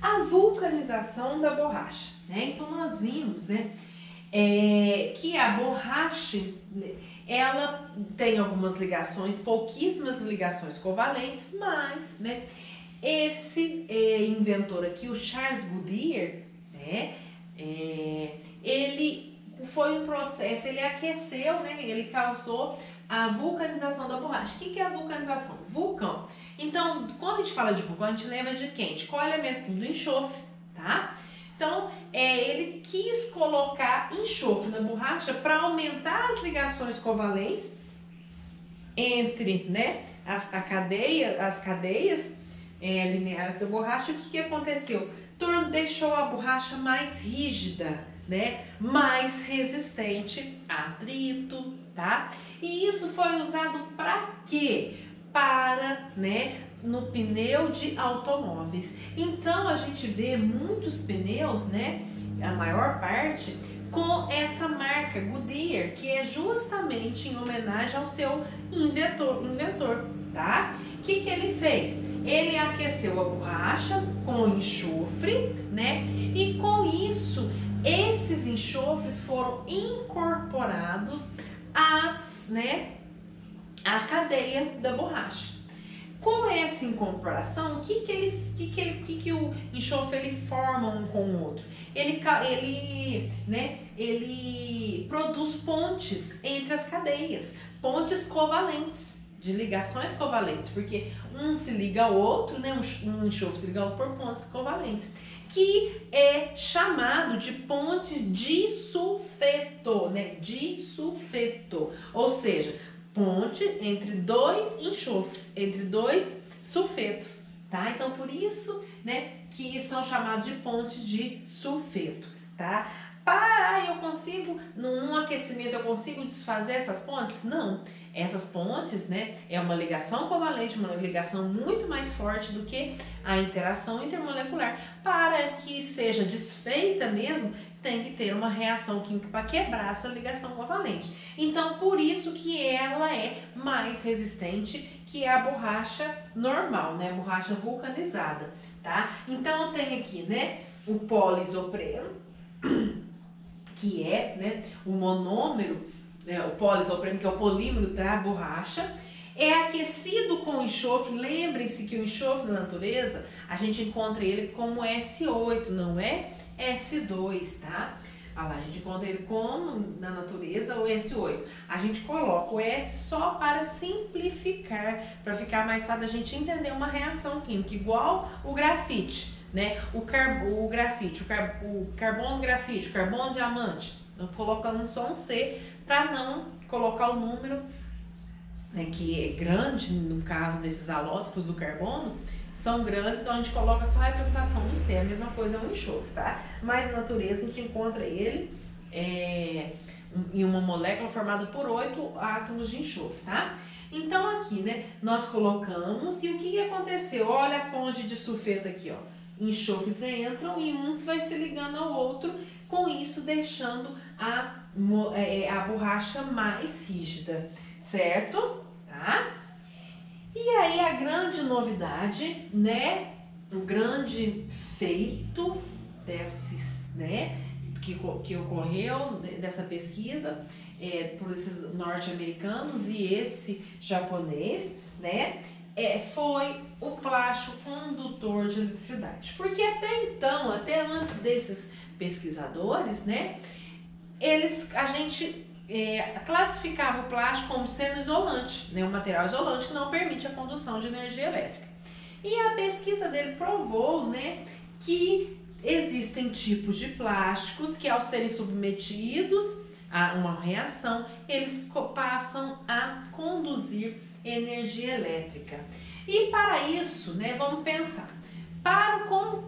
A vulcanização da borracha, né? Então nós vimos, né, que a borracha, ela tem algumas ligações, pouquíssimas ligações covalentes, mas, né, esse inventor aqui, o Charles Goodyear, né, ele foi um processo, ele aqueceu, né, ele causou a vulcanização da borracha. O que é a vulcanização? Vulcão. Então, quando a gente fala de vulcão, a gente lembra de quem? De qual elemento? Do enxofre, tá? Então, ele quis colocar enxofre na borracha para aumentar as ligações covalentes entre, né, as cadeias lineares da borracha. O que aconteceu? Deixou a borracha mais rígida, né, mais resistente a atrito, tá? E isso foi usado para quê? Para, né, no pneu de automóveis. Então a gente vê muitos pneus, né, a maior parte, com essa marca Goodyear, que é justamente em homenagem ao seu inventor, tá? O que ele fez? Ele aqueceu a borracha com enxofre, né? E com isso, esses enxofres foram incorporados à cadeia da borracha. Com essa incorporação, o que o enxofre ele forma um com o outro? Ele produz pontes entre as cadeias, pontes covalentes, de ligações covalentes, porque um se liga ao outro, né? Um enxofre se liga ao outro por pontes covalentes, que é chamado de pontes disulfeto, né? Disulfeto, ou seja, ponte entre dois enxofres, entre dois sulfetos, tá? Então, por isso, né, que são chamados de pontes de sulfeto, tá? Eu consigo, num aquecimento, eu consigo desfazer essas pontes? Não. Essas pontes, né, é uma ligação covalente, uma ligação muito mais forte do que a interação intermolecular. Para que seja desfeita mesmo, tem que ter uma reação química para quebrar essa ligação covalente. Então, por isso que ela é mais resistente que a borracha normal, né, a borracha vulcanizada, tá? Então, eu tenho aqui, né, o poliisopreno, que é, né, o monômero, né, o poliisopreno, que é o polímero da borracha, é aquecido com enxofre. Lembrem-se que o enxofre na natureza, a gente encontra ele como S8, não é S2, tá? Olha lá, a gente encontra ele como na natureza o S8. A gente coloca o S só para simplificar, para ficar mais fácil da gente entender uma reação química, igual o grafite, né? O grafite, o carbono grafite, o carbono diamante, colocamos só um C para não colocar o número, né, que é grande no caso desses alótopos do carbono, são grandes, então a gente coloca só a representação do C, a mesma coisa é o enxofre, tá? Mas na natureza a gente encontra ele em uma molécula formada por 8 átomos de enxofre, tá? Então aqui, né, nós colocamos, e o que aconteceu? Olha a ponte de sulfeto aqui, ó. Enxofres entram e um vai se ligando ao outro, com isso deixando a borracha mais rígida, certo? Tá? E aí a grande novidade, né, o grande feito desses, né, que ocorreu dessa pesquisa por esses norte-americanos e esse japonês, né, foi o plástico condutor de eletricidade. Porque até então, até antes desses pesquisadores, né, a gente classificava o plástico como sendo isolante, né, um material isolante que não permite a condução de energia elétrica. E a pesquisa dele provou, né, que existem tipos de plásticos que, ao serem submetidos a uma reação, eles passam a conduzir energia elétrica. E para isso, né, vamos pensar,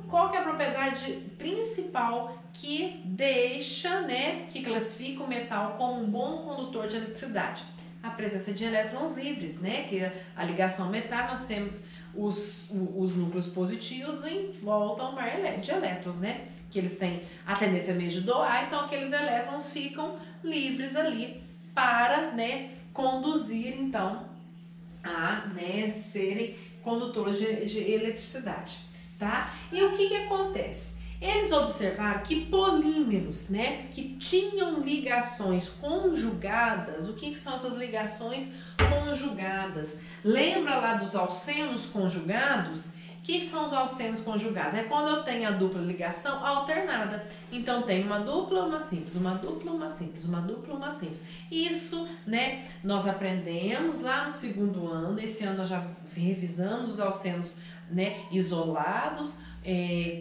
qual que é a propriedade principal que deixa, né, que classifica o metal como um bom condutor de eletricidade? A presença de elétrons livres, né, que a ligação metal, nós temos os núcleos positivos em volta ao mar de elétrons, né, que eles têm a tendência mesmo de doar, então aqueles elétrons ficam livres ali para, né, conduzir, então, a, né, serem condutores de eletricidade. tá? E o que acontece? Eles observaram que polímeros, né, que tinham ligações conjugadas, o que são essas ligações conjugadas? Lembra lá dos alcenos conjugados? O que são os alcenos conjugados? É quando eu tenho a dupla ligação alternada. Então, tem uma dupla, uma simples, uma dupla, uma simples, uma dupla, uma simples. Isso, né, nós aprendemos lá no segundo ano. Esse ano nós já revisamos os alcenos, né, isolados,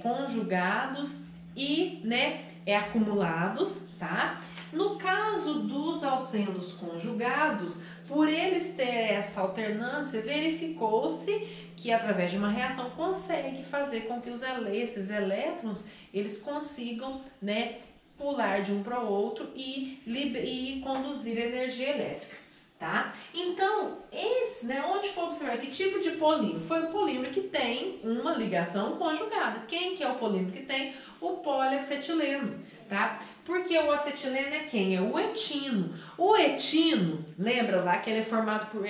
conjugados e, né, acumulados, tá? No caso dos alcenos conjugados, por eles ter essa alternância, verificou-se que através de uma reação consegue fazer com que esses elétrons eles consigam, né, pular de um para o outro e conduzir energia elétrica, tá? Então, esse, né, onde foi observar que tipo de polímero? Foi o polímero que tem uma ligação conjugada. Quem que é o polímero que tem? O poliacetileno, tá? Porque o acetileno é quem? É o etino. O etino, lembra lá que ele é formado por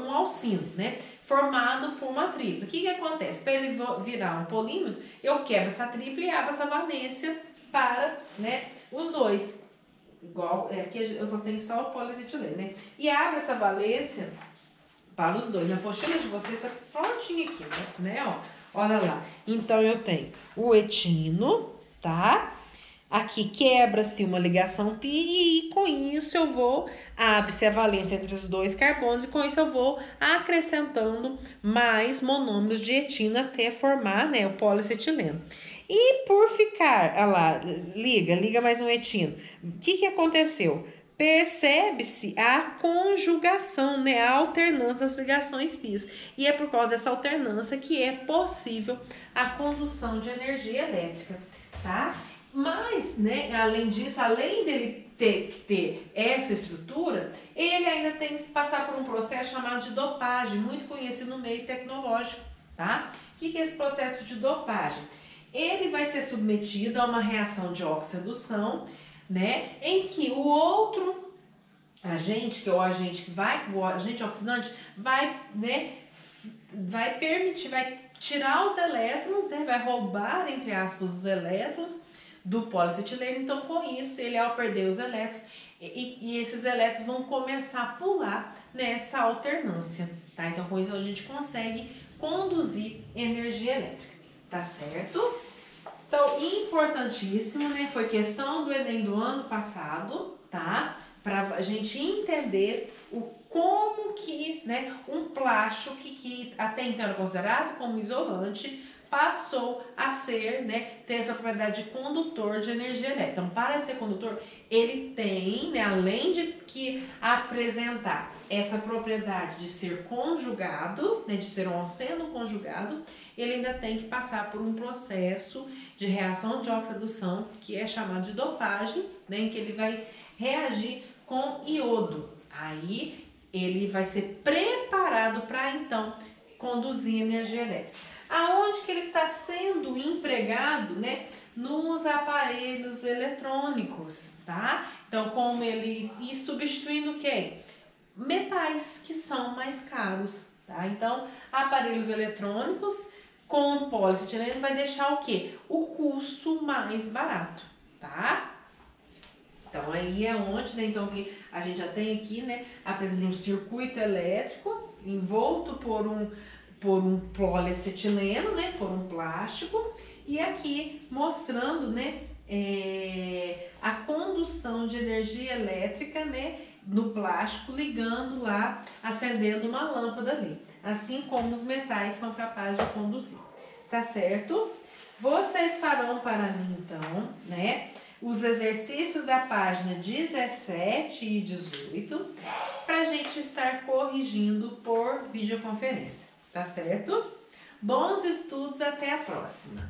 um alcino, né? Formado por uma tripla. O que acontece? Para ele virar um polímero, eu quebro essa tripla e abro essa valência para, né, os dois. Igual, aqui eu só tenho só o poliacetileno, né? E abro essa valência para os dois. Na apostila de vocês está prontinho aqui, né? Ó, olha lá. Então, eu tenho o etino, tá? Aqui quebra-se uma ligação pi e com isso eu vou, abre-se a valência entre os dois carbonos e com isso eu vou acrescentando mais monômeros de etina até formar, né, o poliacetileno. E por ficar, olha lá, liga mais um etino. O que aconteceu? Percebe-se a conjugação, né, a alternância das ligações pis. E é por causa dessa alternância que é possível a condução de energia elétrica, tá? Mas, né, além disso, além dele ter que ter essa estrutura, ele ainda tem que passar por um processo chamado de dopagem, muito conhecido no meio tecnológico, tá? O que é esse processo de dopagem? Ele vai ser submetido a uma reação de oxidação, né, em que o outro agente, que é o agente o agente oxidante, vai permitir, vai tirar os elétrons, né, vai roubar, entre aspas, os elétrons do poliacetileno. Então, com isso, ele ao perder os elétrons, e esses elétrons vão começar a pular nessa alternância, tá? Então, com isso, a gente consegue conduzir energia elétrica, tá certo? Então, importantíssimo, né? Foi questão do Enem do ano passado, tá? Pra a gente entender como que, né, um plástico que até então era considerado como isolante, passou a ser, né, ter essa propriedade de condutor de energia elétrica. Então, para ser condutor, ele tem, né, além de que apresentar essa propriedade de ser conjugado, né, de ser um alceno conjugado, ele ainda tem que passar por um processo de reação de oxidação, que é chamado de dopagem, né, em que ele vai reagir com iodo. Aí, ele vai ser preparado para, então, conduzir energia elétrica. Aonde que ele está sendo empregado, né? Nos aparelhos eletrônicos, tá? Então, como ele... E substituindo o quê? Metais que são mais caros, tá? Então, aparelhos eletrônicos com poliacetileno vai deixar o quê? O custo mais barato, tá? Então, aí é onde, né? Então, a gente já tem aqui, né? Apresenta um circuito elétrico envolto por um poliacetileno, né, por um plástico, e aqui mostrando, né, a condução de energia elétrica, né, no plástico, ligando lá, acendendo uma lâmpada ali, assim como os metais são capazes de conduzir, tá certo? Vocês farão para mim, então, né, os exercícios da página 17 e 18, para a gente estar corrigindo por videoconferência. Tá certo? Bons estudos, até a próxima!